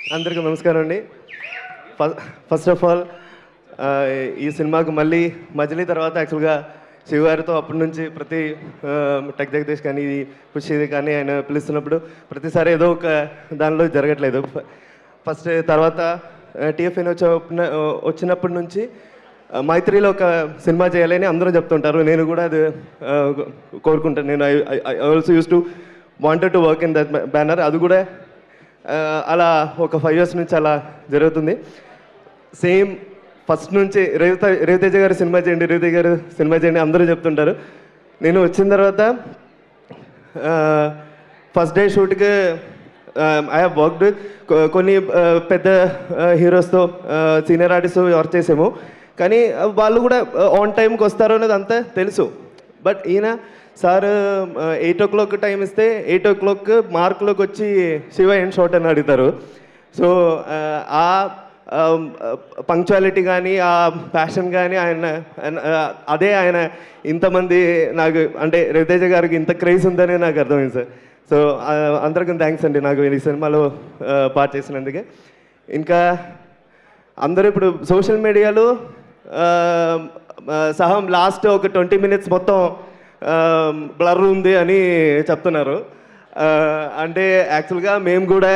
అందరికీ నమస్కారం అండి. ఫస్ట్ ఆఫ్ ఆల్ ఈ సినిమాకు మళ్ళీ మజిలీ తర్వాత యాక్చువల్గా శివగారితో అప్పటి నుంచి ప్రతి టెక్ జగదీష్ కానీ ఖుషిది కానీ ఆయన పిలుస్తున్నప్పుడు ప్రతిసారి ఏదో ఒక దానిలో జరగట్లేదు. ఫస్ట్ తర్వాత టీఎఫ్ఎన్ వచ్చినప్పటి నుంచి మైత్రిలో ఒక సినిమా చేయాలని అందరూ చెప్తుంటారు. నేను కూడా అది కోరుకుంటాను. నేను I also use to wanted to work in that banner. అది కూడా అలా ఒక 5 years నుంచి అలా జరుగుతుంది. సేమ్ ఫస్ట్ నుంచి రవితేజ గారు సినిమా చేయండి అందరూ చెప్తుంటారు. నేను వచ్చిన తర్వాత ఫస్ట్ డే షూట్కి ఐ హ్యావ్ వర్క్డ్ కొన్ని పెద్ద హీరోస్తో సీనియర్ ఆర్టిస్ట్తో వర్క్ చేసాము. కానీ వాళ్ళు కూడా ఆన్ టైంకి వస్తారు అనేది అంతా తెలుసు. బట్ ఈయన సార్ 8 o'clock టైం ఇస్తే 8 o'clock మార్కులోకి వచ్చి శివ ఏం షార్ట్ అని అడుగుతారు. సో ఆ పంక్చువాలిటీ కానీ ఆ ప్యాషన్ కానీ అదే ఆయన ఇంతమంది నాకు అంటే రవితేజ గారికి ఇంత క్రేజ్ ఉందని నాకు అర్థమైంది సార్. సో అందరికీ థ్యాంక్స్ అండి నాకు ఈ సినిమాలో పార్ట్ చేసినందుకే. ఇంకా అందరూ ఇప్పుడు సోషల్ మీడియాలో సహం లాస్ట్ ఒక 20 minutes మొత్తం బ్లర్ ఉంది అని చెప్తున్నారు. అంటే యాక్చువల్గా మేము కూడా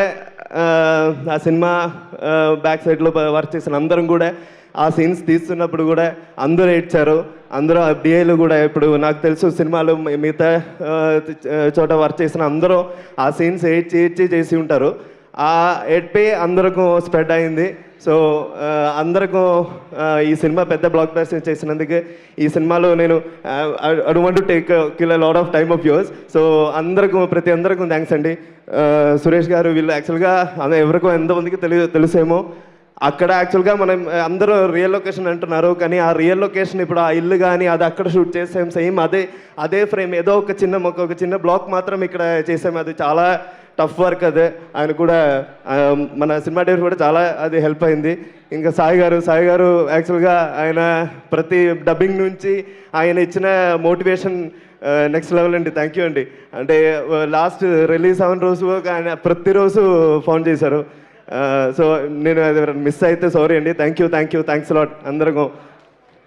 ఆ సినిమా బ్యాక్ సైడ్లో వర్క్ చేసిన అందరం కూడా ఆ సీన్స్ తీస్తున్నప్పుడు కూడా అందరూ ఏడ్చారు. అందరూ డిఐలు కూడా ఇప్పుడు నాకు తెలుసు సినిమాలు మిగతా చోట వర్క్ చేసిన అందరూ ఆ సీన్స్ ఏడ్చి చేసి ఉంటారు. ఆ ఏడ్పే అందరికీ స్ప్రెడ్ అయింది. సో అందరికీ ఈ సినిమా పెద్ద బ్లాక్ బస్టర్ చేసినందుకు ఈ సినిమాలో నేను I don't want to take kill a lot of time of yours. So ప్రతి అందరికీ థ్యాంక్స్ అండి. సురేష్ గారు వీళ్ళు యాక్చువల్గా ఎవరికో ఎంతమందికి తెలుసేమో అక్కడ యాక్చువల్గా మనం అందరూ రియల్ లొకేషన్ అంటున్నారు. కానీ ఆ రియల్ లొకేషన్ ఇప్పుడు ఆ ఇల్లు కానీ అది అక్కడ షూట్ చేసాం. సేమ్ అదే ఫ్రేమ్ ఏదో ఒక చిన్న బ్లాక్ మాత్రం ఇక్కడ చేసాము. అది చాలా టఫ్ వర్క్. అదే ఆయన కూడా మన సినిమా డైరెక్టర్ కూడా చాలా అది హెల్ప్ అయింది. ఇంకా సాయి గారు యాక్చువల్గా ఆయన ప్రతి డబ్బింగ్ నుంచి ఆయన ఇచ్చిన మోటివేషన్ నెక్స్ట్ లెవెల్ అండి. థ్యాంక్ యూ అండి. అంటే లాస్ట్ రిలీజ్ అవ్వని రోజు ఆయన ప్రతిరోజు ఫోన్ చేశారు. సో నేను అది మిస్ అయితే సారీ అండి. థ్యాంక్స్ లాట్ అందరికీ.